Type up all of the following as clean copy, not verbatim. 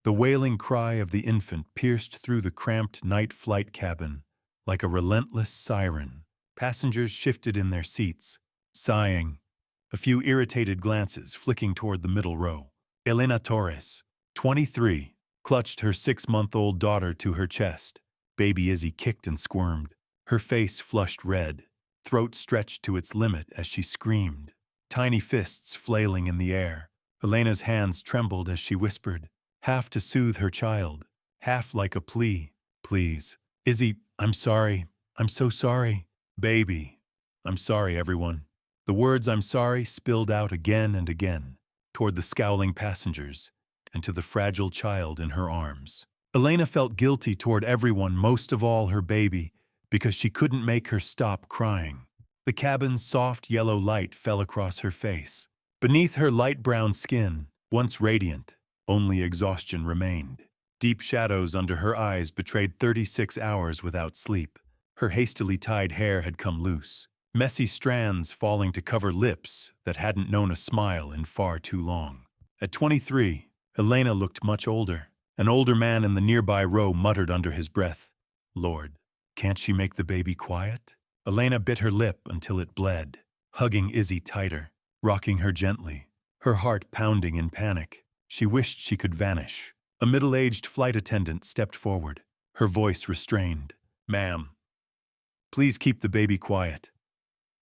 The wailing cry of the infant pierced through the cramped night flight cabin like a relentless siren. Passengers shifted in their seats, sighing, a few irritated glances flicking toward the middle row. Elena Torres, 23, clutched her 6-month-old daughter to her chest. Baby Izzy kicked and squirmed. Her face flushed red, throat stretched to its limit as she screamed, tiny fists flailing in the air. Elena's hands trembled as she whispered, half to soothe her child, half like a plea. Please, Izzy, I'm sorry. I'm so sorry. Baby, I'm sorry, everyone. The words I'm sorry spilled out again and again, toward the scowling passengers and to the fragile child in her arms. Elena felt guilty toward everyone, most of all her baby, because she couldn't make her stop crying. The cabin's soft yellow light fell across her face. Beneath her light brown skin, once radiant, only exhaustion remained. Deep shadows under her eyes betrayed 36 hours without sleep. Her hastily tied hair had come loose, messy strands falling to cover lips that hadn't known a smile in far too long. At 23, Elena looked much older. An older man in the nearby row muttered under his breath, "Lord, can't she make the baby quiet?" Elena bit her lip until it bled, hugging Izzy tighter, rocking her gently, her heart pounding in panic. She wished she could vanish. A middle-aged flight attendant stepped forward, her voice restrained. "Ma'am, please keep the baby quiet.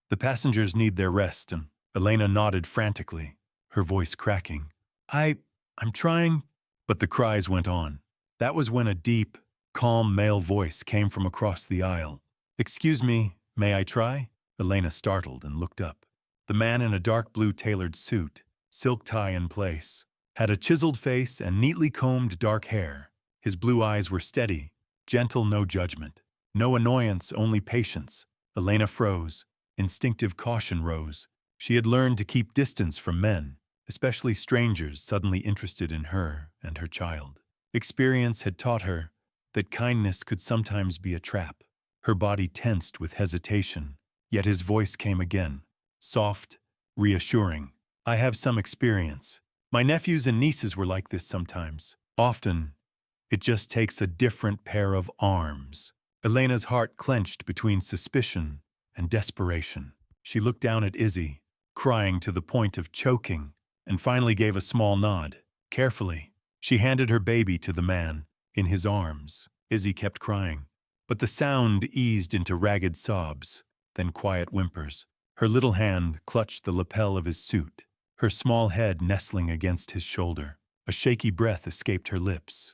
The passengers need their rest," and Elena nodded frantically, her voice cracking. I'm trying," but the cries went on. That was when a deep, calm male voice came from across the aisle. "Excuse me, may I try?" Elena startled and looked up. The man in a dark blue tailored suit, silk tie in place, had a chiseled face and neatly combed dark hair. His blue eyes were steady, gentle, no judgment. No annoyance, only patience. Elena froze. Instinctive caution rose. She had learned to keep distance from men, especially strangers suddenly interested in her and her child. Experience had taught her that kindness could sometimes be a trap. Her body tensed with hesitation, yet his voice came again, soft, reassuring. "I have some experience. My nephews and nieces were like this sometimes. Often, it just takes a different pair of arms." Elena's heart clenched between suspicion and desperation. She looked down at Izzy, crying to the point of choking, and finally gave a small nod. Carefully, she handed her baby to the man, in his arms. Izzy kept crying, but the sound eased into ragged sobs, then quiet whimpers. Her little hand clutched the lapel of his suit, her small head nestling against his shoulder. A shaky breath escaped her lips.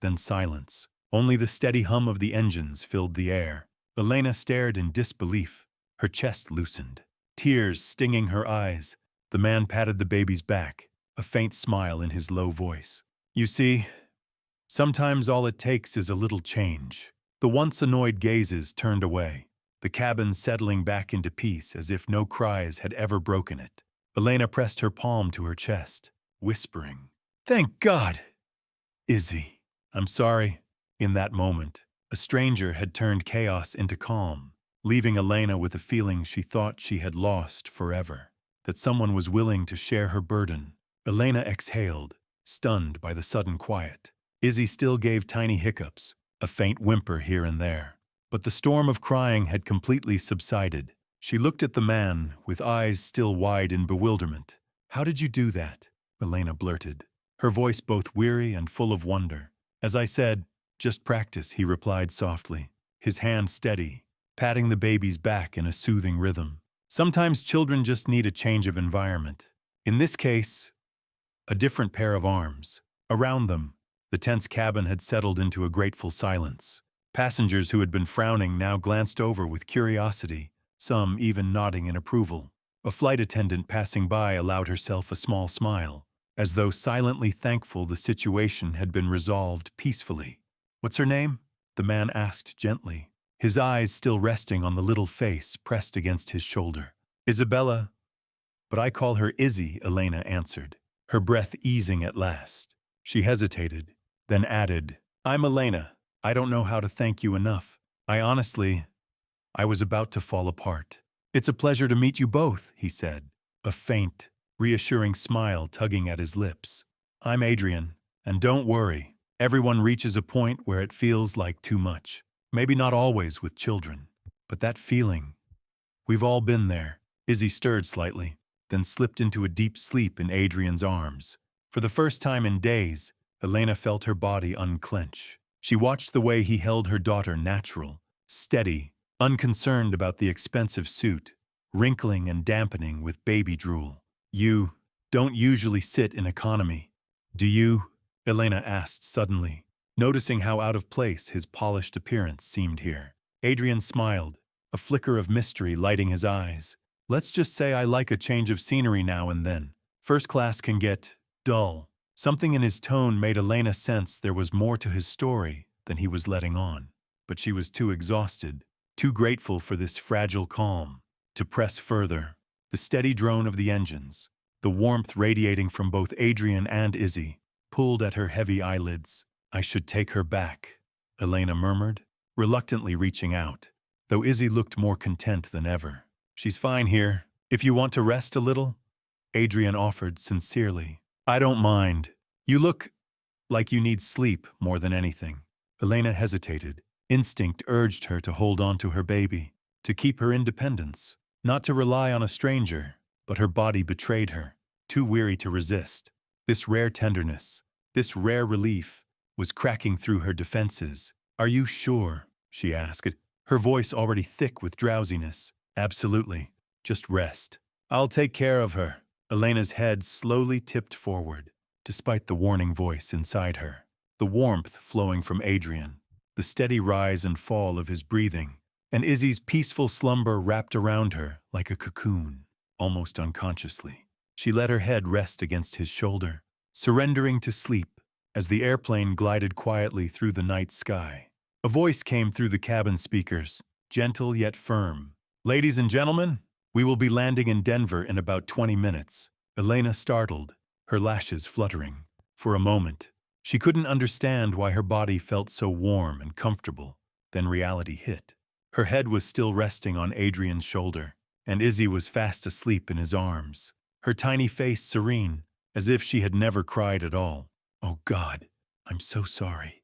Then silence. Only the steady hum of the engines filled the air. Elena stared in disbelief, her chest loosened, tears stinging her eyes. The man patted the baby's back, a faint smile in his low voice. "You see, sometimes all it takes is a little change." The once annoyed gazes turned away, the cabin settling back into peace as if no cries had ever broken it. Elena pressed her palm to her chest, whispering, "Thank God! Izzy, I'm sorry." In that moment, a stranger had turned chaos into calm, leaving Elena with a feeling she thought she had lost forever, that someone was willing to share her burden. Elena exhaled, stunned by the sudden quiet. Izzy still gave tiny hiccups, a faint whimper here and there. But the storm of crying had completely subsided. She looked at the man, with eyes still wide in bewilderment. "How did you do that?" Elena blurted, her voice both weary and full of wonder. "As I said, just practice," he replied softly, his hand steady, patting the baby's back in a soothing rhythm. "Sometimes children just need a change of environment. In this case, a different pair of arms." Around them, the tense cabin had settled into a grateful silence. Passengers who had been frowning now glanced over with curiosity, some even nodding in approval. A flight attendant passing by allowed herself a small smile, as though silently thankful the situation had been resolved peacefully. "What's her name?" the man asked gently, his eyes still resting on the little face pressed against his shoulder. "Isabella, but I call her Izzy," Elena answered, her breath easing at last. She hesitated, then added, "I'm Elena. I don't know how to thank you enough. I was about to fall apart." "It's a pleasure to meet you both," he said, a faint, reassuring smile tugging at his lips. "I'm Adrian, And don't worry, everyone reaches a point where it feels like too much. Maybe not always with children, but that feeling. We've all been there. Izzy stirred slightly, then slipped into a deep sleep in Adrian's arms. For the first time in days, Elena felt her body unclench. She watched the way he held her daughter natural, steady, unconcerned about the expensive suit, wrinkling and dampening with baby drool. You don't usually sit in economy, do you? Elena asked suddenly, noticing how out of place his polished appearance seemed here. Adrian smiled, a flicker of mystery lighting his eyes. Let's just say I like a change of scenery now and then. First class can get dull. Something in his tone made Elena sense there was more to his story than he was letting on. But she was too exhausted, too grateful for this fragile calm, to press further. The steady drone of the engines, the warmth radiating from both Adrian and Izzy, pulled at her heavy eyelids. I should take her back, Elena murmured, reluctantly reaching out, though Izzy looked more content than ever. She's fine here. If you want to rest a little, Adrian offered sincerely. I don't mind. You look like you need sleep more than anything. Elena hesitated. Instinct urged her to hold on to her baby, to keep her independence, not to rely on a stranger, but her body betrayed her, too weary to resist. This rare tenderness, this rare relief, was cracking through her defenses. Are you sure? She asked, her voice already thick with drowsiness. Absolutely. Just rest. I'll take care of her. Elena's head slowly tipped forward, despite the warning voice inside her. The warmth flowing from Adrian, the steady rise and fall of his breathing, and Izzy's peaceful slumber wrapped around her like a cocoon, almost unconsciously. She let her head rest against his shoulder, surrendering to sleep as the airplane glided quietly through the night sky. A voice came through the cabin speakers, gentle yet firm. Ladies and gentlemen, we will be landing in Denver in about 20 minutes. Elena startled, her lashes fluttering. For a moment, she couldn't understand why her body felt so warm and comfortable. Then reality hit. Her head was still resting on Adrian's shoulder, and Izzy was fast asleep in his arms, her tiny face serene, as if she had never cried at all. Oh God, I'm so sorry,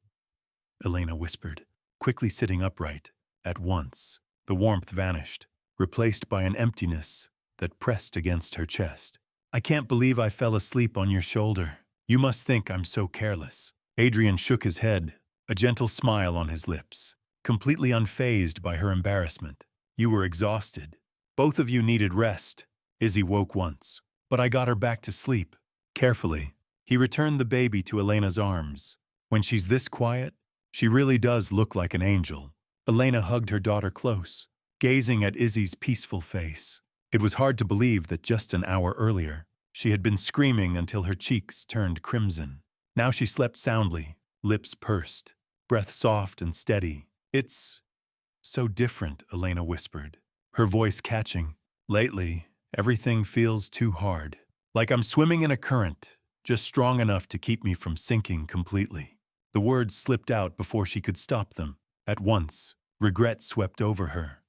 Elena whispered, quickly sitting upright. At once, the warmth vanished, replaced by an emptiness that pressed against her chest. I can't believe I fell asleep on your shoulder. You must think I'm so careless. Adrian shook his head, a gentle smile on his lips, completely unfazed by her embarrassment. You were exhausted. Both of you needed rest. Izzy woke once, but I got her back to sleep. Carefully, he returned the baby to Elena's arms. When she's this quiet, she really does look like an angel. Elena hugged her daughter close, gazing at Izzy's peaceful face. It was hard to believe that just an hour earlier, she had been screaming until her cheeks turned crimson. Now she slept soundly, lips pursed, breath soft and steady. It's so different, Elena whispered, her voice catching. Lately, everything feels too hard. Like I'm swimming in a current, just strong enough to keep me from sinking completely. The words slipped out before she could stop them. At once, regret swept over her.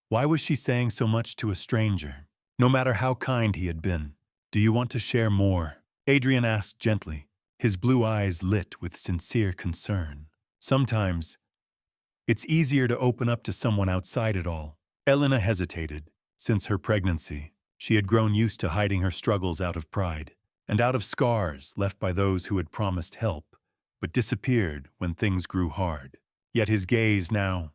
Why was she saying so much to a stranger, no matter how kind he had been? Do you want to share more? Adrian asked gently, his blue eyes lit with sincere concern. Sometimes, it's easier to open up to someone outside it all. Elena hesitated. Since her pregnancy, she had grown used to hiding her struggles out of pride, and out of scars left by those who had promised help, but disappeared when things grew hard. Yet his gaze now,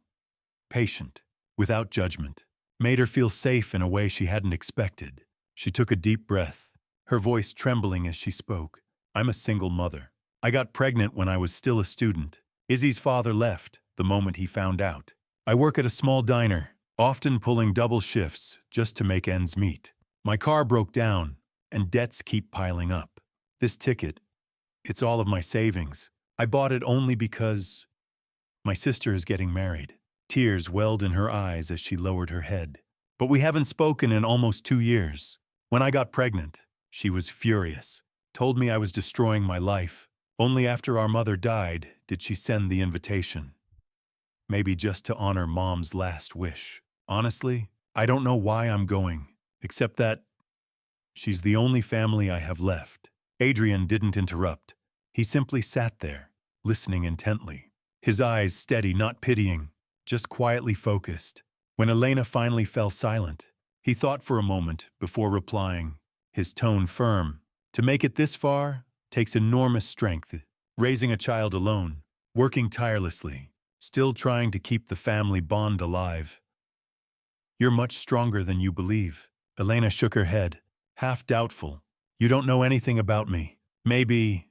patient, without judgment, made her feel safe in a way she hadn't expected. She took a deep breath, her voice trembling as she spoke. I'm a single mother. I got pregnant when I was still a student. Izzy's father left the moment he found out. I work at a small diner, often pulling double shifts just to make ends meet. My car broke down, and debts keep piling up. This ticket, it's all of my savings. I bought it only because my sister is getting married. Tears welled in her eyes as she lowered her head. But we haven't spoken in almost 2 years. When I got pregnant, she was furious, told me I was destroying my life. Only after our mother died did she send the invitation. Maybe just to honor Mom's last wish. Honestly, I don't know why I'm going, except that she's the only family I have left. Adrian didn't interrupt, He simply sat there, listening intently. His eyes steady, not pitying, just quietly focused. When Elena finally fell silent, he thought for a moment before replying, his tone firm. To make it this far takes enormous strength. Raising a child alone, working tirelessly, still trying to keep the family bond alive. You're much stronger than you believe. Elena shook her head, half doubtful. You don't know anything about me. Maybe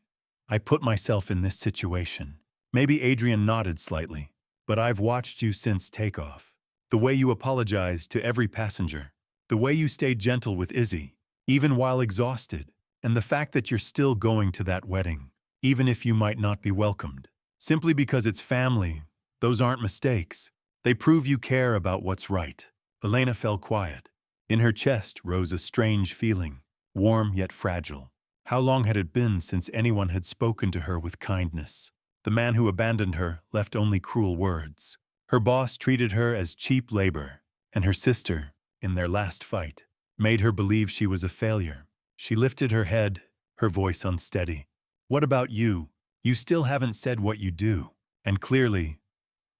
I put myself in this situation. Maybe Adrian nodded slightly. But I've watched you since takeoff. The way you apologized to every passenger. The way you stayed gentle with Izzy, even while exhausted. And the fact that you're still going to that wedding, even if you might not be welcomed. Simply because it's family, those aren't mistakes. They prove you care about what's right. Elena fell quiet. In her chest rose a strange feeling, warm yet fragile. How long had it been since anyone had spoken to her with kindness? The man who abandoned her left only cruel words. Her boss treated her as cheap labor, and her sister, in their last fight, made her believe she was a failure. She lifted her head, her voice unsteady. What about you? You still haven't said what you do. And clearly,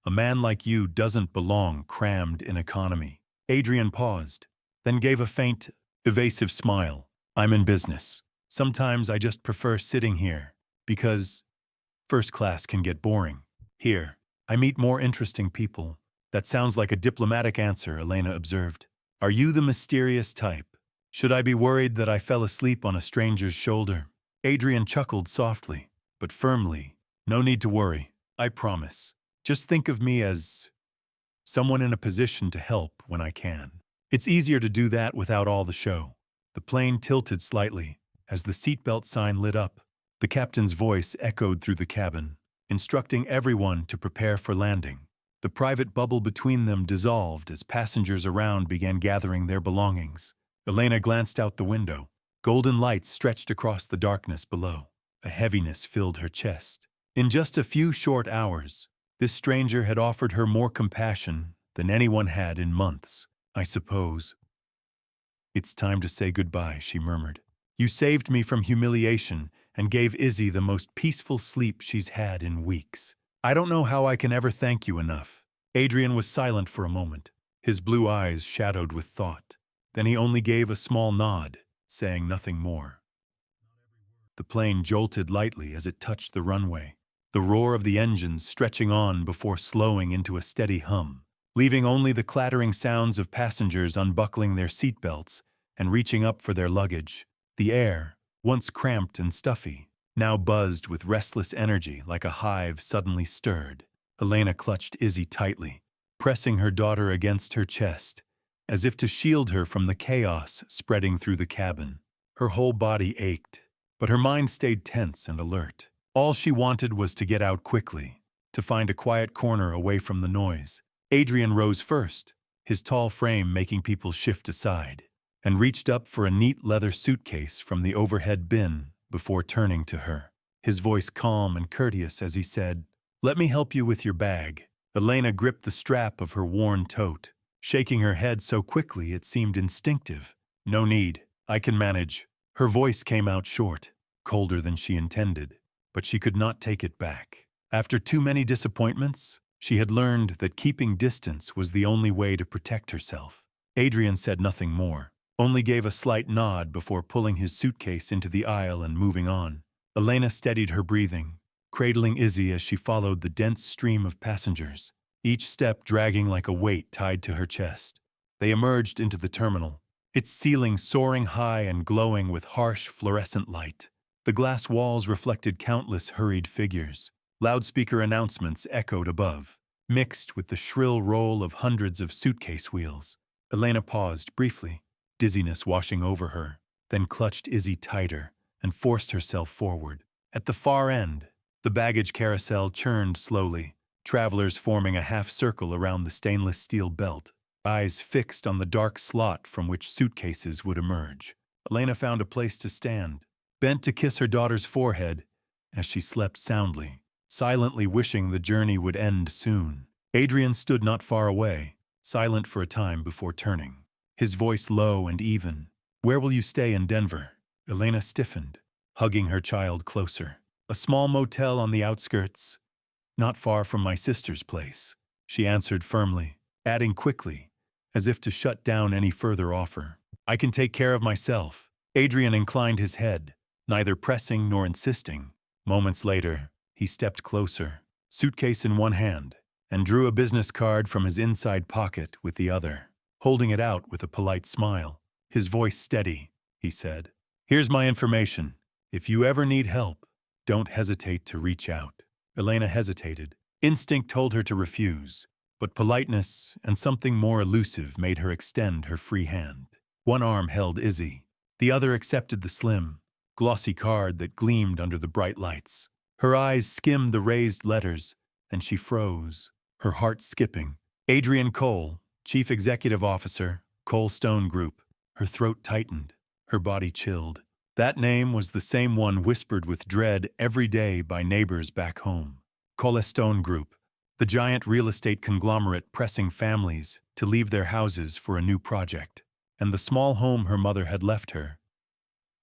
a man like you doesn't belong crammed in economy. Adrian paused, then gave a faint, evasive smile. I'm in business. Sometimes I just prefer sitting here, because first class can get boring. Here, I meet more interesting people. That sounds like a diplomatic answer, Elena observed. Are you the mysterious type? Should I be worried that I fell asleep on a stranger's shoulder? Adrian chuckled softly, but firmly. No need to worry, I promise. Just think of me as someone in a position to help when I can. It's easier to do that without all the show. The plane tilted slightly as the seatbelt sign lit up. The captain's voice echoed through the cabin, instructing everyone to prepare for landing. The private bubble between them dissolved as passengers around began gathering their belongings. Elena glanced out the window. Golden lights stretched across the darkness below. A heaviness filled her chest. In just a few short hours, this stranger had offered her more compassion than anyone had in months. I suppose. It's time to say goodbye, she murmured. You saved me from humiliation and gave Izzy the most peaceful sleep she's had in weeks. I don't know how I can ever thank you enough. Adrian was silent for a moment, his blue eyes shadowed with thought. Then he only gave a small nod, saying nothing more. The plane jolted lightly as it touched the runway, the roar of the engines stretching on before slowing into a steady hum, leaving only the clattering sounds of passengers unbuckling their seatbelts and reaching up for their luggage. The air, once cramped and stuffy, now buzzed with restless energy like a hive suddenly stirred. Elena clutched Izzy tightly, pressing her daughter against her chest, as if to shield her from the chaos spreading through the cabin. Her whole body ached, but her mind stayed tense and alert. All she wanted was to get out quickly, to find a quiet corner away from the noise. Adrian rose first, his tall frame making people shift aside, and reached up for a neat leather suitcase from the overhead bin before turning to her. His voice calm and courteous as he said, "Let me help you with your bag." Elena gripped the strap of her worn tote, shaking her head so quickly it seemed instinctive. "No need, I can manage." Her voice came out short, colder than she intended, but she could not take it back. After too many disappointments, she had learned that keeping distance was the only way to protect herself. Adrian said nothing more, only gave a slight nod before pulling his suitcase into the aisle and moving on. Elena steadied her breathing, cradling Izzy as she followed the dense stream of passengers, each step dragging like a weight tied to her chest. They emerged into the terminal, its ceiling soaring high and glowing with harsh fluorescent light. The glass walls reflected countless hurried figures. Loudspeaker announcements echoed above, mixed with the shrill roll of hundreds of suitcase wheels. Elena paused briefly, dizziness washing over her, then clutched Izzy tighter and forced herself forward. At the far end, the baggage carousel churned slowly, travelers forming a half circle around the stainless steel belt, eyes fixed on the dark slot from which suitcases would emerge. Elena found a place to stand, bent to kiss her daughter's forehead as she slept soundly, silently wishing the journey would end soon. Adrian stood not far away, silent for a time before turning, his voice low and even. "Where will you stay in Denver?" Elena stiffened, hugging her child closer. A small motel on the outskirts, not far from my sister's place, she answered firmly, adding quickly, as if to shut down any further offer. I can take care of myself. Adrian inclined his head, neither pressing nor insisting. Moments later, he stepped closer, suitcase in one hand, and drew a business card from his inside pocket with the other, holding it out with a polite smile. His voice steady, he said, "Here's my information. If you ever need help, don't hesitate to reach out." Elena hesitated. Instinct told her to refuse, but politeness and something more elusive made her extend her free hand. One arm held Izzy. The other accepted the slim, glossy card that gleamed under the bright lights. Her eyes skimmed the raised letters, and she froze, her heart skipping. Adrian Cole, Chief Executive Officer, Colestone Group. Her throat tightened, her body chilled. That name was the same one whispered with dread every day by neighbors back home. Colestone Group, the giant real estate conglomerate pressing families to leave their houses for a new project, and the small home her mother had left her.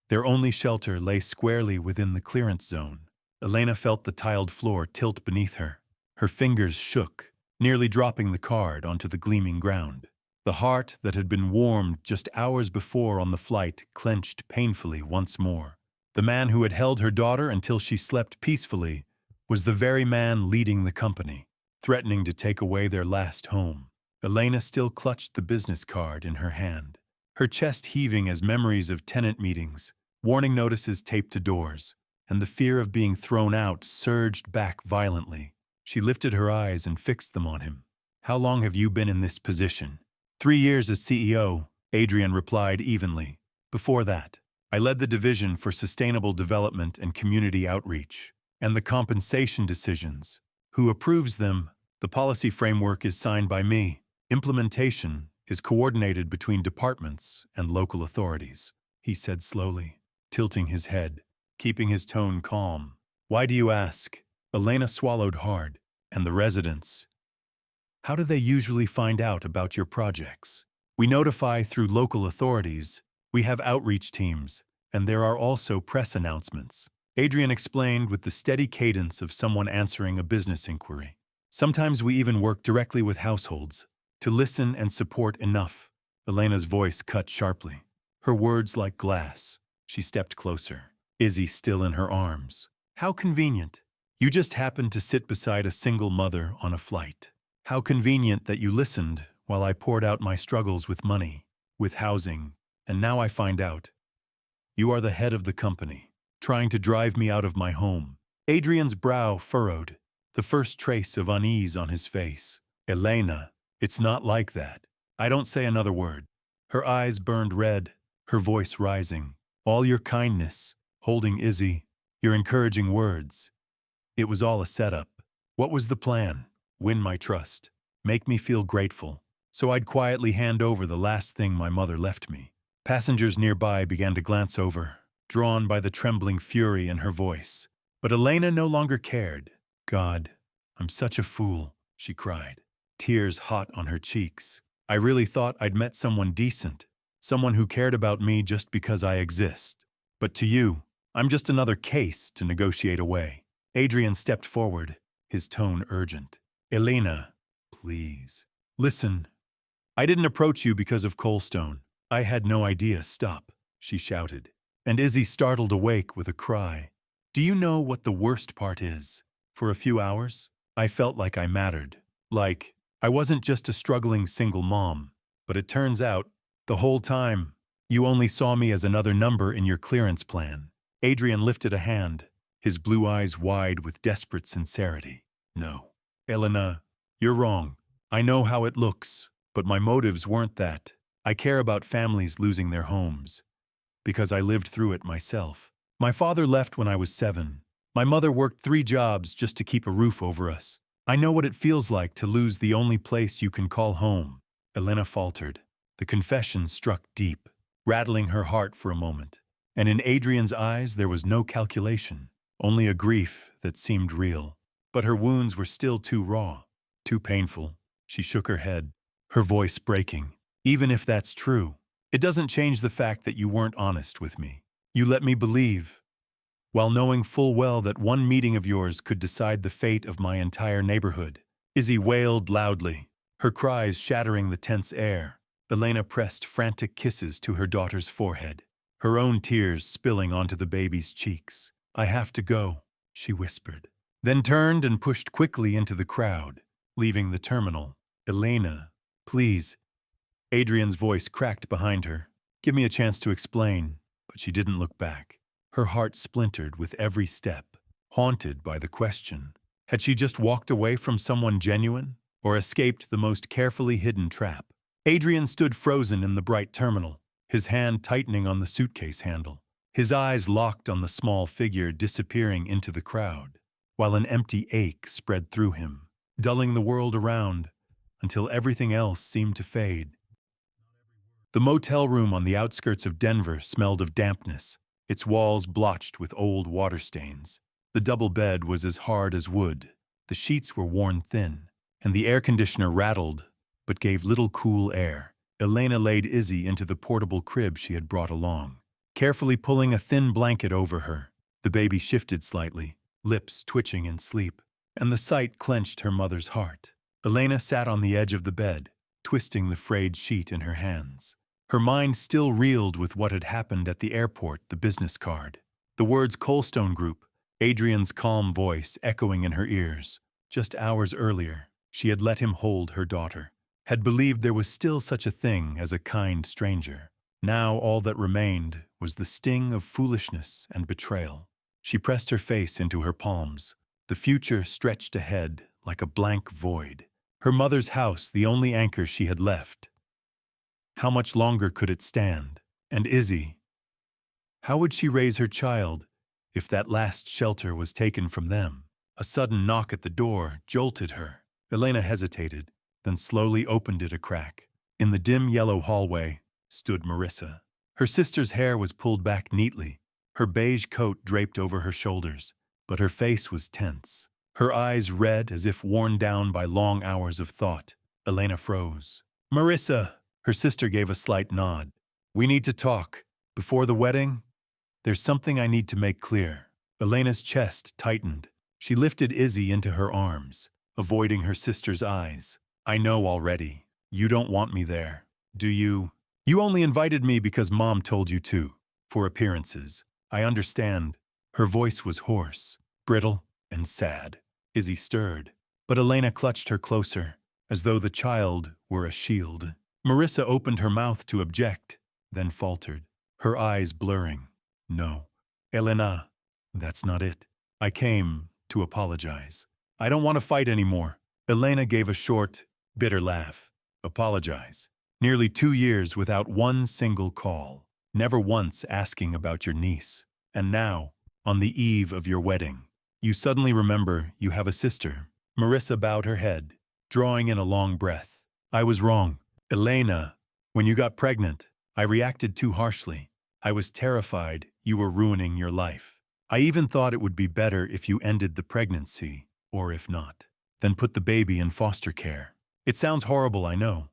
Their only shelter lay squarely within the clearance zone. Elena felt the tiled floor tilt beneath her. Her fingers shook, nearly dropping the card onto the gleaming ground. The heart that had been warmed just hours before on the flight clenched painfully once more. The man who had held her daughter until she slept peacefully was the very man leading the company, threatening to take away their last home. Elena still clutched the business card in her hand, her chest heaving as memories of tenant meetings, warning notices taped to doors, and the fear of being thrown out surged back violently. She lifted her eyes and fixed them on him. "How long have you been in this position?" 3 years as CEO, Adrian replied evenly. "Before that, I led the division for sustainable development and community outreach, and the compensation decisions. Who approves them? The policy framework is signed by me. Implementation is coordinated between departments and local authorities," he said slowly, tilting his head, keeping his tone calm. "Why do you ask?" Elena swallowed hard. "And the residents? How do they usually find out about your projects?" "We notify through local authorities. We have outreach teams, and there are also press announcements," Adrian explained with the steady cadence of someone answering a business inquiry. "Sometimes we even work directly with households to listen and support enough." Elena's voice cut sharply, her words like glass. She stepped closer, Izzy still in her arms. "How convenient. You just happened to sit beside a single mother on a flight. How convenient that you listened while I poured out my struggles with money, with housing, and now I find out. You are the head of the company, trying to drive me out of my home." Adrian's brow furrowed, the first trace of unease on his face. "Elena, it's not like that. I don't say another word." Her eyes burned red, her voice rising. "All your kindness, holding Izzy, your encouraging words. It was all a setup. What was the plan? Win my trust, make me feel grateful, so I'd quietly hand over the last thing my mother left me." Passengers nearby began to glance over, drawn by the trembling fury in her voice. But Elena no longer cared. "God, I'm such a fool," she cried, tears hot on her cheeks. "I really thought I'd met someone decent, someone who cared about me just because I exist. But to you, I'm just another case to negotiate away." Adrian stepped forward, his tone urgent. "Elena, please, listen. I didn't approach you because of Colestone. I had no idea." "Stop," she shouted, and Izzy startled awake with a cry. "Do you know what the worst part is? For a few hours, I felt like I mattered. Like I wasn't just a struggling single mom. But it turns out, the whole time, you only saw me as another number in your clearance plan." Adrian lifted a hand, his blue eyes wide with desperate sincerity. "No, Elena, you're wrong. I know how it looks, but my motives weren't that. I care about families losing their homes, because I lived through it myself. My father left when I was 7. My mother worked 3 jobs just to keep a roof over us. I know what it feels like to lose the only place you can call home." Elena faltered. The confession struck deep, rattling her heart for a moment. And in Adrian's eyes there was no calculation, only a grief that seemed real. But her wounds were still too raw, too painful. She shook her head, her voice breaking. "Even if that's true, it doesn't change the fact that you weren't honest with me. You let me believe while knowing full well that one meeting of yours could decide the fate of my entire neighborhood." Izzy wailed loudly, her cries shattering the tense air. Elena pressed frantic kisses to her daughter's forehead, her own tears spilling onto the baby's cheeks. "I have to go," she whispered, then turned and pushed quickly into the crowd, leaving the terminal. "Elena, please." Adrian's voice cracked behind her. "Give me a chance to explain." But she didn't look back. Her heart splintered with every step, haunted by the question. Had she just walked away from someone genuine, or escaped the most carefully hidden trap? Adrian stood frozen in the bright terminal, his hand tightening on the suitcase handle, his eyes locked on the small figure disappearing into the crowd, while an empty ache spread through him, dulling the world around until everything else seemed to fade. The motel room on the outskirts of Denver smelled of dampness, its walls blotched with old water stains. The double bed was as hard as wood, the sheets were worn thin, and the air conditioner rattled but gave little cool air. Elena laid Izzy into the portable crib she had brought along, carefully pulling a thin blanket over her. The baby shifted slightly, lips twitching in sleep, and the sight clenched her mother's heart. Elena sat on the edge of the bed, twisting the frayed sheet in her hands. Her mind still reeled with what had happened at the airport, the business card. The words Colestone Group, Adrian's calm voice echoing in her ears. Just hours earlier, she had let him hold her daughter, had believed there was still such a thing as a kind stranger. Now all that remained was the sting of foolishness and betrayal. She pressed her face into her palms. The future stretched ahead like a blank void. Her mother's house the only anchor she had left. How much longer could it stand? And Izzy? How would she raise her child if that last shelter was taken from them? A sudden knock at the door jolted her. Elena hesitated, then slowly opened it a crack. In the dim yellow hallway stood Marissa. Her sister's hair was pulled back neatly, her beige coat draped over her shoulders, but her face was tense, her eyes red as if worn down by long hours of thought. Elena froze. "Marissa!" Her sister gave a slight nod. "We need to talk. Before the wedding, there's something I need to make clear." Elena's chest tightened. She lifted Izzy into her arms, avoiding her sister's eyes. "I know already. You don't want me there, do you? You only invited me because Mom told you to, for appearances. I understand." Her voice was hoarse, brittle, and sad. Izzy stirred, but Elena clutched her closer, as though the child were a shield. Marissa opened her mouth to object, then faltered, her eyes blurring. "No, Elena, that's not it. I came to apologize. I don't want to fight anymore." Elena gave a short, bitter laugh. "Apologize? Nearly 2 years without one single call, never once asking about your niece. And now, on the eve of your wedding, you suddenly remember you have a sister." Marissa bowed her head, drawing in a long breath. "I was wrong. Elena, when you got pregnant, I reacted too harshly. I was terrified you were ruining your life. I even thought it would be better if you ended the pregnancy, or if not, then put the baby in foster care. It sounds horrible, I know,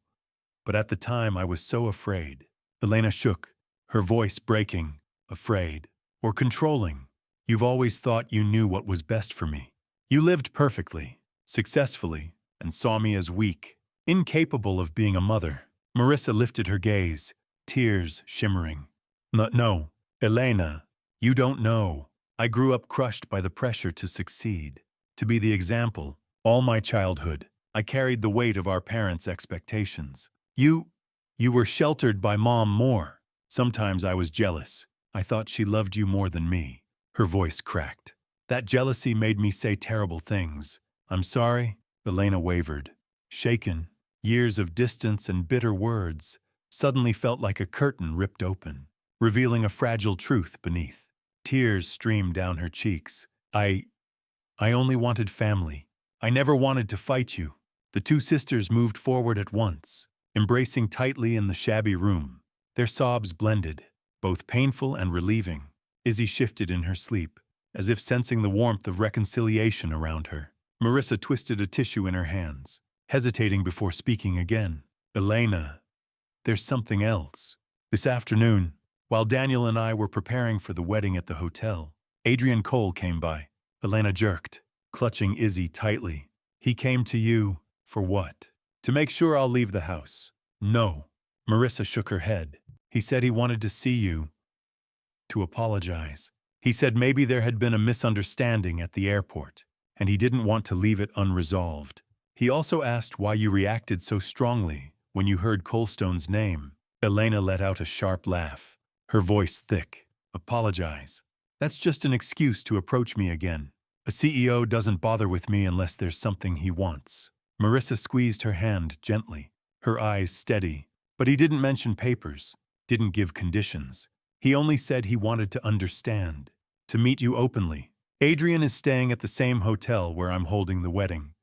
but at the time I was so afraid." Elena shook, her voice breaking. "Afraid? Or controlling? You've always thought you knew what was best for me. You lived perfectly, successfully, and saw me as weak, incapable of being a mother." Marissa lifted her gaze, tears shimmering. No, Elena, you don't know. I grew up crushed by the pressure to succeed, to be the example. All my childhood, I carried the weight of our parents' expectations. You were sheltered by Mom more. Sometimes I was jealous. I thought she loved you more than me." Her voice cracked. "That jealousy made me say terrible things. I'm sorry." Elena wavered. Shaken, years of distance and bitter words suddenly felt like a curtain ripped open, revealing a fragile truth beneath. Tears streamed down her cheeks. I only wanted family. I never wanted to fight you." The two sisters moved forward at once, embracing tightly in the shabby room. Their sobs blended, both painful and relieving. Izzy shifted in her sleep, as if sensing the warmth of reconciliation around her. Marissa twisted a tissue in her hands, hesitating before speaking again. "Elena, there's something else. This afternoon, while Daniel and I were preparing for the wedding at the hotel, Adrian Cole came by. Elena jerked, clutching Izzy tightly. He came to you, for what? To make sure I'll leave the house. No. Marissa shook her head. He said he wanted to see you, to apologize. He said maybe there had been a misunderstanding at the airport, and he didn't want to leave it unresolved. He also asked why you reacted so strongly when you heard Colestone's name. Elena let out a sharp laugh, her voice thick. Apologize. That's just an excuse to approach me again. A CEO doesn't bother with me unless there's something he wants. Marissa squeezed her hand gently, her eyes steady. But he didn't mention papers, didn't give conditions. He only said he wanted to understand, to meet you openly. Adrian is staying at the same hotel where I'm holding the wedding,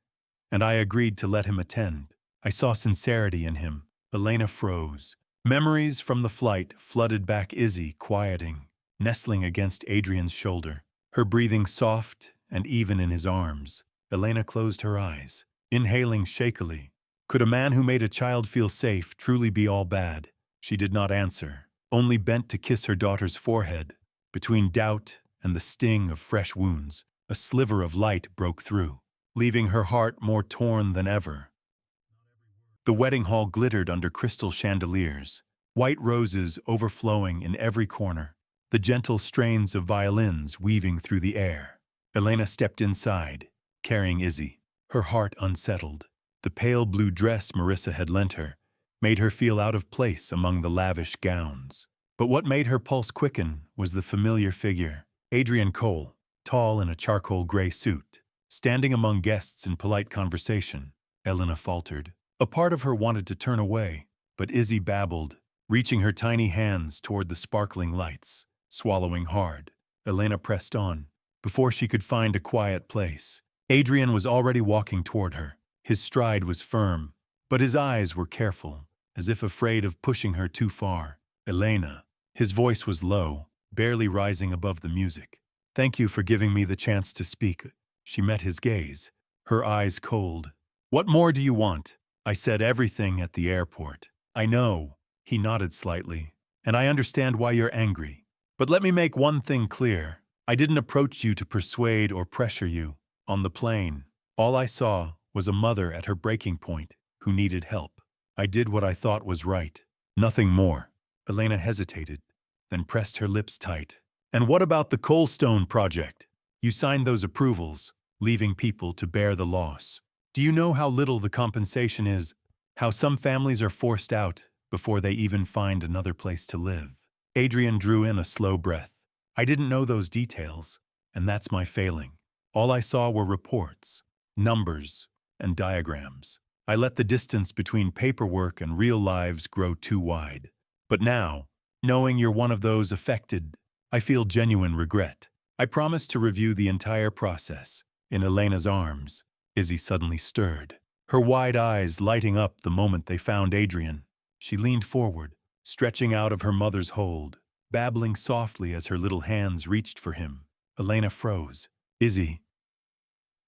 and I agreed to let him attend. I saw sincerity in him. Elena froze. Memories from the flight flooded back Izzy, quieting, nestling against Adrian's shoulder, her breathing soft and even in his arms. Elena closed her eyes, inhaling shakily. Could a man who made a child feel safe truly be all bad? She did not answer, only bent to kiss her daughter's forehead. Between doubt and the sting of fresh wounds, a sliver of light broke through, leaving her heart more torn than ever. The wedding hall glittered under crystal chandeliers, white roses overflowing in every corner, the gentle strains of violins weaving through the air. Elena stepped inside, carrying Izzy, her heart unsettled. The pale blue dress Marissa had lent her made her feel out of place among the lavish gowns. But what made her pulse quicken was the familiar figure, Adrian Cole, tall in a charcoal gray suit, standing among guests in polite conversation. Elena faltered. A part of her wanted to turn away, but Izzy babbled, reaching her tiny hands toward the sparkling lights. Swallowing hard, Elena pressed on. Before she could find a quiet place, Adrian was already walking toward her. His stride was firm, but his eyes were careful, as if afraid of pushing her too far. Elena. His voice was low, barely rising above the music. Thank you for giving me the chance to speak. She met his gaze, her eyes cold. What more do you want? I said everything at the airport. I know. He nodded slightly. And I understand why you're angry. But let me make one thing clear. I didn't approach you to persuade or pressure you. On the plane, all I saw was a mother at her breaking point who needed help. I did what I thought was right. Nothing more. Elena hesitated, then pressed her lips tight. And what about the Colestone project? You signed those approvals, leaving people to bear the loss. Do you know how little the compensation is? How some families are forced out before they even find another place to live? Adrian drew in a slow breath. I didn't know those details, and that's my failing. All I saw were reports, numbers, and diagrams. I let the distance between paperwork and real lives grow too wide. But now, knowing you're one of those affected, I feel genuine regret. I promise to review the entire process. In Elena's arms, Izzy suddenly stirred, her wide eyes lighting up the moment they found Adrian. She leaned forward, stretching out of her mother's hold, babbling softly as her little hands reached for him. Elena froze. Izzy.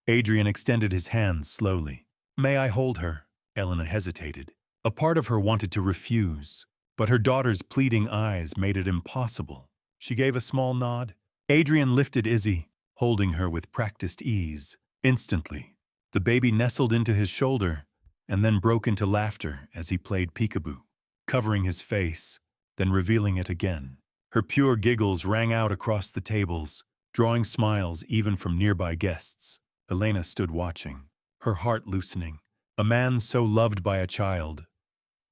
Adrian extended his hands slowly. May I hold her? Elena hesitated. A part of her wanted to refuse, but her daughter's pleading eyes made it impossible. She gave a small nod. Adrian lifted Izzy, holding her with practiced ease. Instantly, the baby nestled into his shoulder and then broke into laughter as he played peekaboo, covering his face, then revealing it again. Her pure giggles rang out across the tables, drawing smiles even from nearby guests. Elena stood watching, her heart loosening. A man so loved by a child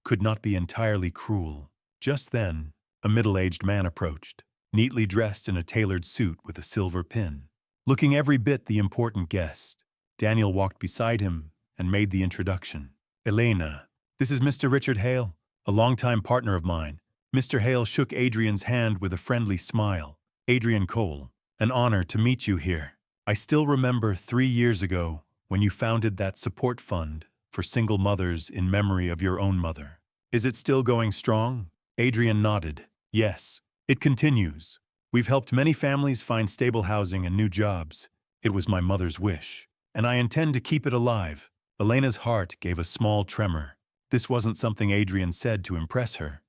could not be entirely cruel. Just then, a middle-aged man approached, neatly dressed in a tailored suit with a silver pin. Looking every bit the important guest, Daniel walked beside him and made the introduction. Elena, this is Mr. Richard Hale, a longtime partner of mine. Mr. Hale shook Adrian's hand with a friendly smile. Adrian Cole, an honor to meet you here. I still remember 3 years ago when you founded that support fund for single mothers in memory of your own mother. Is it still going strong? Adrian nodded. Yes, it continues. We've helped many families find stable housing and new jobs. It was my mother's wish, and I intend to keep it alive. Elena's heart gave a small tremor. This wasn't something Adrian said to impress her.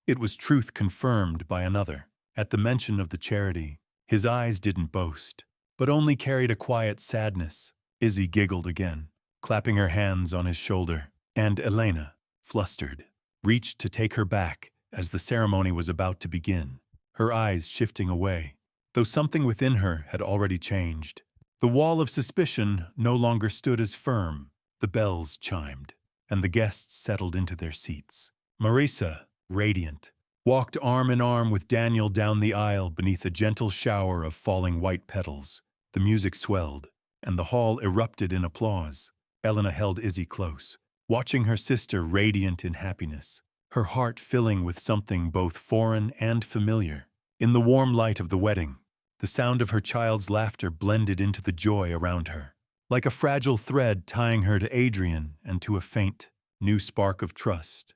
It was truth confirmed by another. At the mention of the charity, His eyes didn't boast, but only carried a quiet sadness. Izzy giggled again, clapping her hands on his shoulder, and Elena, flustered, reached to take her back as the ceremony was about to begin, her eyes shifting away, though something within her had already changed. The wall of suspicion no longer stood as firm. The bells chimed, and the guests settled into their seats. Marisa, radiant, walked arm in arm with Daniel down the aisle beneath a gentle shower of falling white petals. The music swelled, and the hall erupted in applause. Elena held Izzy close, watching her sister radiant in happiness, her heart filling with something both foreign and familiar. In the warm light of the wedding, the sound of her child's laughter blended into the joy around her, like a fragile thread tying her to Adrian and to a faint, new spark of trust.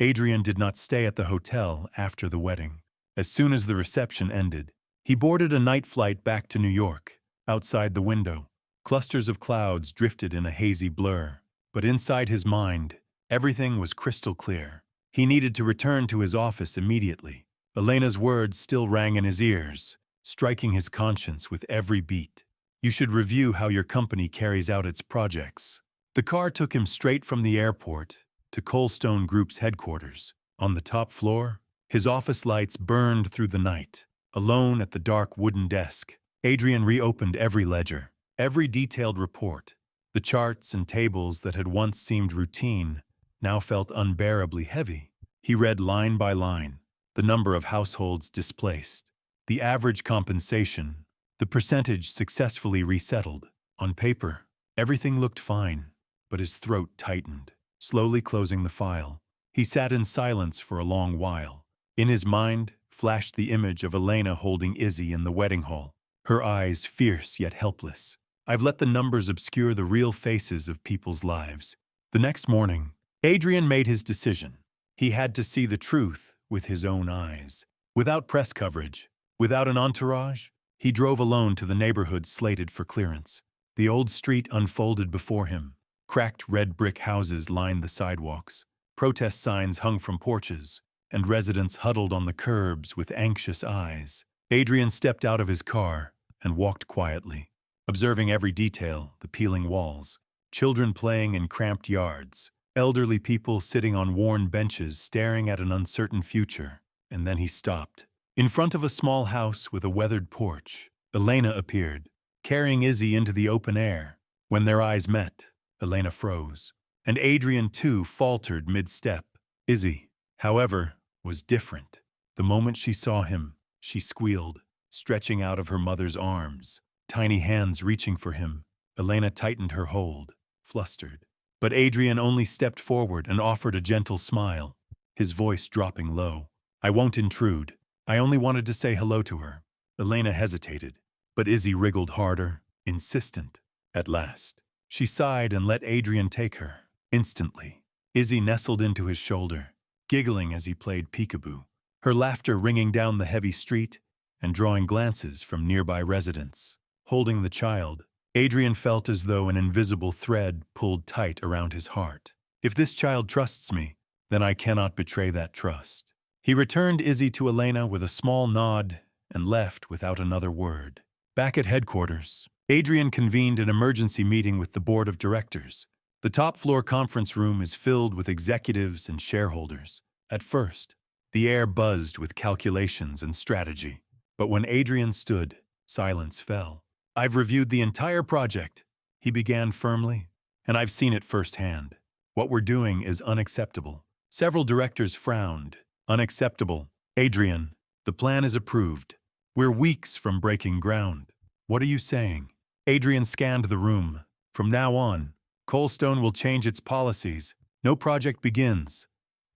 Adrian did not stay at the hotel after the wedding. As soon as the reception ended, he boarded a night flight back to New York. Outside the window, clusters of clouds drifted in a hazy blur, but inside his mind, everything was crystal clear. He needed to return to his office immediately. Elena's words still rang in his ears, striking his conscience with every beat. You should review how your company carries out its projects. The car took him straight from the airport to Colestone Group's headquarters. On the top floor, his office lights burned through the night. Alone at the dark wooden desk, Adrian reopened every ledger, every detailed report. The charts and tables that had once seemed routine now felt unbearably heavy. He read line by line the number of households displaced, the average compensation, the percentage successfully resettled. On paper, everything looked fine, but his throat tightened. Slowly closing the file, he sat in silence for a long while. In his mind flashed the image of Elena holding Izzy in the wedding hall, her eyes fierce yet helpless. I've let the numbers obscure the real faces of people's lives. The next morning, Adrian made his decision. He had to see the truth with his own eyes. Without press coverage, without an entourage, he drove alone to the neighborhood slated for clearance. The old street unfolded before him. Cracked red brick houses lined the sidewalks. Protest signs hung from porches, and residents huddled on the curbs with anxious eyes. Adrian stepped out of his car and walked quietly, observing every detail: the peeling walls, children playing in cramped yards, elderly people sitting on worn benches staring at an uncertain future. And then he stopped. In front of a small house with a weathered porch, Elena appeared, carrying Izzy into the open air. When their eyes met, Elena froze, and Adrian too faltered mid-step. Izzy, however, was different. The moment she saw him, she squealed, stretching out of her mother's arms, tiny hands reaching for him. Elena tightened her hold, flustered. But Adrian only stepped forward and offered a gentle smile, his voice dropping low. I won't intrude. I only wanted to say hello to her. Elena hesitated, but Izzy wriggled harder, insistent. At last, she sighed and let Adrian take her. Instantly, Izzy nestled into his shoulder, giggling as he played peekaboo, her laughter ringing down the heavy street and drawing glances from nearby residents. Holding the child, Adrian felt as though an invisible thread pulled tight around his heart. If this child trusts me, then I cannot betray that trust. He returned Izzy to Elena with a small nod and left without another word. Back at headquarters, Adrian convened an emergency meeting with the board of directors. The top-floor conference room is filled with executives and shareholders. At first, the air buzzed with calculations and strategy. But when Adrian stood, silence fell. I've reviewed the entire project, he began firmly, and I've seen it firsthand. What we're doing is unacceptable. Several directors frowned. Unacceptable. Adrian, the plan is approved. We're weeks from breaking ground. What are you saying? Adrian scanned the room. From now on, Colestone will change its policies. No project begins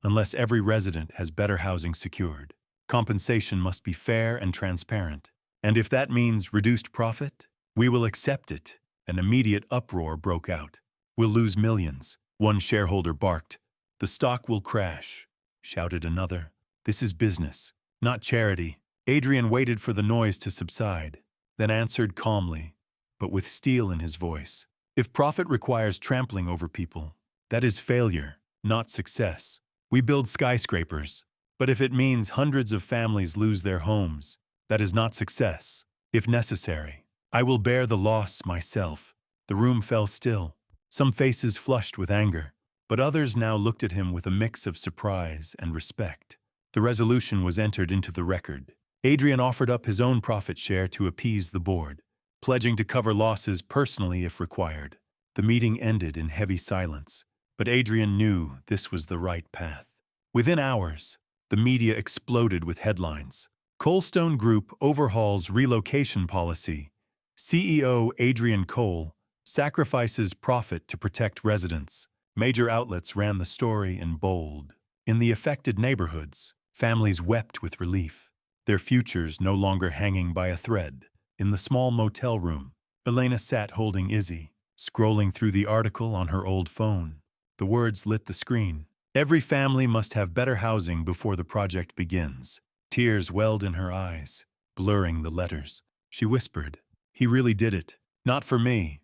unless every resident has better housing secured. Compensation must be fair and transparent. And if that means reduced profit, we will accept it. An immediate uproar broke out. We'll lose millions. One shareholder barked. The stock will crash, shouted another. This is business, not charity. Adrian waited for the noise to subside, then answered calmly, but with steel in his voice. If profit requires trampling over people, that is failure, not success. We build skyscrapers, but if it means hundreds of families lose their homes, That is not success. If necessary, I will bear the loss myself." The room fell still. Some faces flushed with anger, but others now looked at him with a mix of surprise and respect. The resolution was entered into the record. Adrian offered up his own profit share to appease the board, pledging to cover losses personally if required. The meeting ended in heavy silence, but Adrian knew this was the right path. Within hours, the media exploded with headlines. Colestone Group overhauls relocation policy. CEO Adrian Cole sacrifices profit to protect residents. Major outlets ran the story in bold. In the affected neighborhoods, families wept with relief, their futures no longer hanging by a thread. In the small motel room, Elena sat holding Izzy, scrolling through the article on her old phone. The words lit the screen. "Every family must have better housing before the project begins." Tears welled in her eyes, blurring the letters. She whispered, "He really did it. Not for me,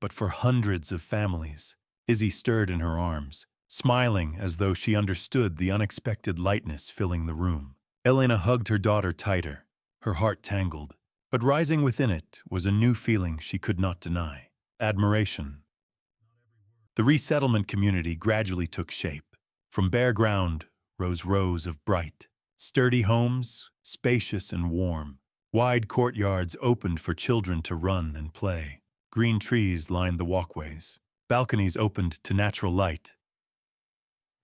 but for hundreds of families." Izzy stirred in her arms, smiling as though she understood the unexpected lightness filling the room. Elena hugged her daughter tighter, her heart tangled. But rising within it was a new feeling she could not deny: admiration. The resettlement community gradually took shape. From bare ground rose rows of bright, sturdy homes, spacious and warm. Wide courtyards opened for children to run and play. Green trees lined the walkways. Balconies opened to natural light.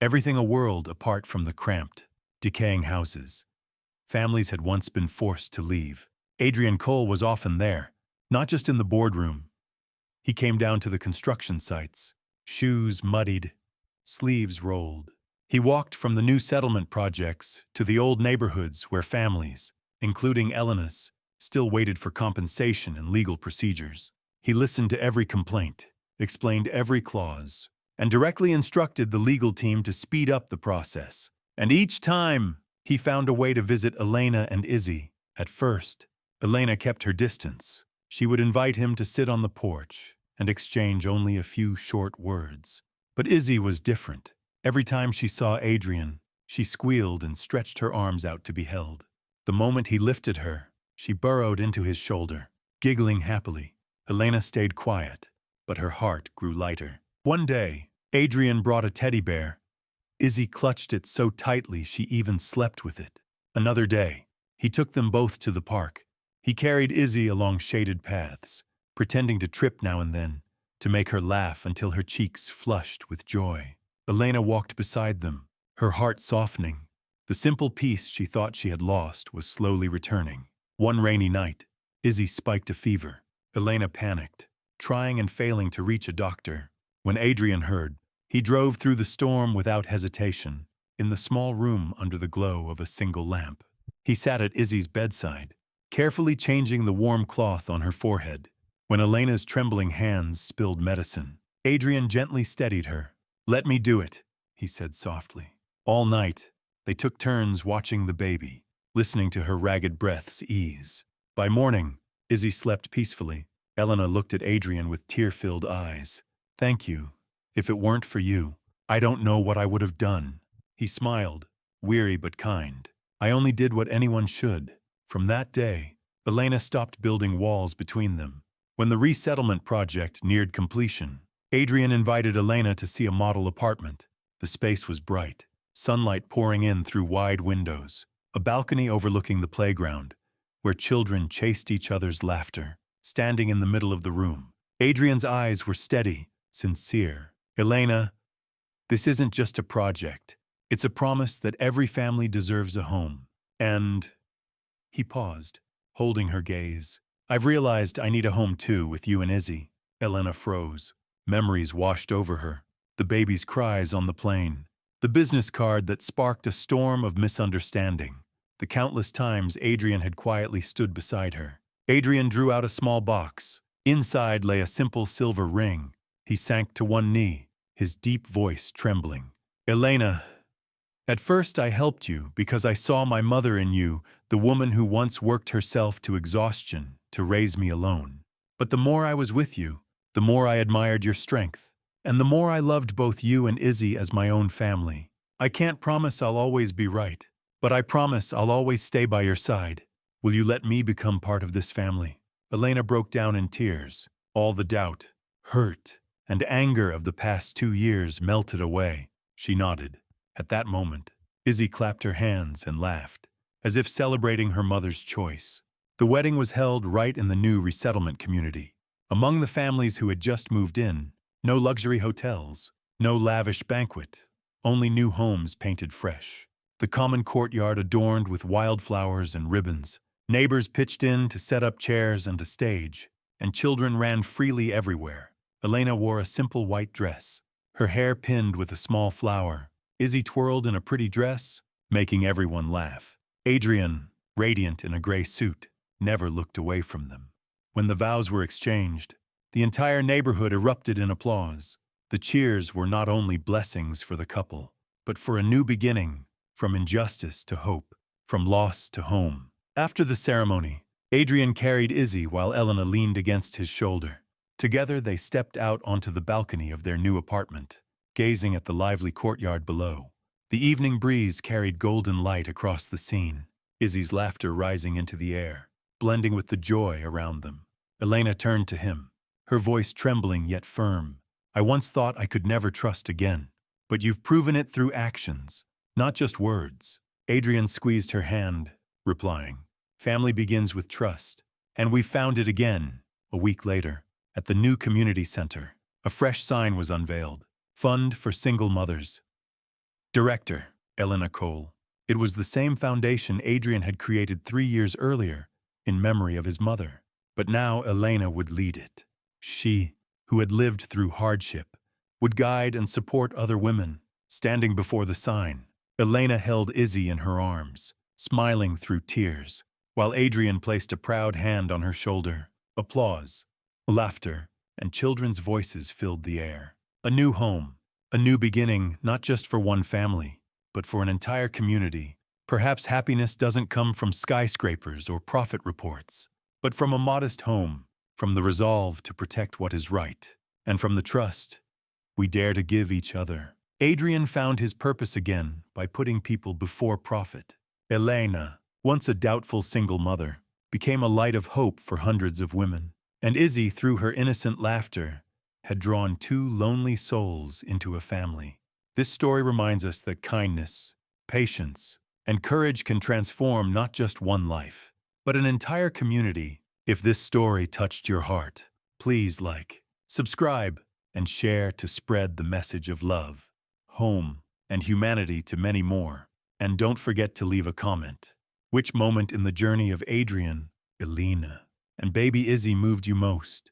Everything a world apart from the cramped, decaying houses. Families had once been forced to leave. Adrian Cole was often there, not just in the boardroom. He came down to the construction sites, shoes muddied, sleeves rolled. He walked from the new settlement projects to the old neighborhoods where families, including Elena's, still waited for compensation and legal procedures. He listened to every complaint, explained every clause, and directly instructed the legal team to speed up the process. And each time, he found a way to visit Elena and Izzy. At first, Elena kept her distance. She would invite him to sit on the porch and exchange only a few short words. But Izzy was different. Every time she saw Adrian, she squealed and stretched her arms out to be held. The moment he lifted her, she burrowed into his shoulder, giggling happily. Elena stayed quiet, but her heart grew lighter. One day, Adrian brought a teddy bear. Izzy clutched it so tightly she even slept with it. Another day, he took them both to the park. He carried Izzy along shaded paths, pretending to trip now and then, to make her laugh until her cheeks flushed with joy. Elena walked beside them, her heart softening. The simple peace she thought she had lost was slowly returning. One rainy night, Izzy spiked a fever. Elena panicked, trying and failing to reach a doctor. When Adrian heard, he drove through the storm without hesitation, in the small room under the glow of a single lamp. He sat at Izzy's bedside, carefully changing the warm cloth on her forehead. When Elena's trembling hands spilled medicine, Adrian gently steadied her. "Let me do it," he said softly. All night, they took turns watching the baby, listening to her ragged breaths ease. By morning, Izzy slept peacefully. Elena looked at Adrian with tear-filled eyes. "Thank you. If it weren't for you, I don't know what I would have done." He smiled, weary but kind. "I only did what anyone should." From that day, Elena stopped building walls between them. When the resettlement project neared completion, Adrian invited Elena to see a model apartment. The space was bright, sunlight pouring in through wide windows, a balcony overlooking the playground, where children chased each other's laughter. Standing in the middle of the room, Adrian's eyes were steady, sincere. "Elena, this isn't just a project. It's a promise that every family deserves a home. And—" He paused, holding her gaze. "I've realized I need a home too, with you and Izzy." Elena froze. Memories washed over her. The baby's cries on the plane. The business card that sparked a storm of misunderstanding. The countless times Adrian had quietly stood beside her. Adrian drew out a small box. Inside lay a simple silver ring. He sank to one knee, his deep voice trembling. "Elena, at first I helped you because I saw my mother in you, the woman who once worked herself to exhaustion to raise me alone. But the more I was with you, the more I admired your strength, and the more I loved both you and Izzy as my own family. I can't promise I'll always be right, but I promise I'll always stay by your side." Will you let me become part of this family? Elena broke down in tears. All the doubt, hurt, and anger of the past 2 years melted away. She nodded. At that moment, Izzy clapped her hands and laughed, as if celebrating her mother's choice. The wedding was held right in the new resettlement community. Among the families who had just moved in, no luxury hotels, no lavish banquet, only new homes painted fresh. The common courtyard adorned with wildflowers and ribbons. Neighbors pitched in to set up chairs and a stage, and children ran freely everywhere. Elena wore a simple white dress, her hair pinned with a small flower. Izzy twirled in a pretty dress, making everyone laugh. Adrian, radiant in a gray suit, never looked away from them. When the vows were exchanged, the entire neighborhood erupted in applause. The cheers were not only blessings for the couple, but for a new beginning, from injustice to hope, from loss to home. After the ceremony, Adrian carried Izzy while Elena leaned against his shoulder. Together they stepped out onto the balcony of their new apartment, gazing at the lively courtyard below. The evening breeze carried golden light across the scene, Izzy's laughter rising into the air, blending with the joy around them. Elena turned to him, her voice trembling yet firm. I once thought I could never trust again, but you've proven it through actions, not just words. Adrian squeezed her hand, replying, family begins with trust, and we found it again. A week later, at the new community center, a fresh sign was unveiled. Fund for Single Mothers. Director, Elena Cole. It was the same foundation Adrian had created 3 years earlier, in memory of his mother. But now Elena would lead it. She, who had lived through hardship, would guide and support other women. Standing before the sign, Elena held Izzy in her arms, smiling through tears, while Adrian placed a proud hand on her shoulder. Applause, laughter, and children's voices filled the air. A new home, a new beginning, not just for one family, but for an entire community. Perhaps happiness doesn't come from skyscrapers or profit reports, but from a modest home, from the resolve to protect what is right, and from the trust we dare to give each other. Adrian found his purpose again by putting people before profit. Elena, once a doubtful single mother, became a light of hope for hundreds of women. And Izzy, through her innocent laughter, had drawn 2 lonely souls into a family. This story reminds us that kindness, patience, and courage can transform not just one life, but an entire community. If this story touched your heart, please like, subscribe, and share to spread the message of love, home, and humanity to many more. And don't forget to leave a comment. Which moment in the journey of Adrian, Elena, and baby Izzy moved you most?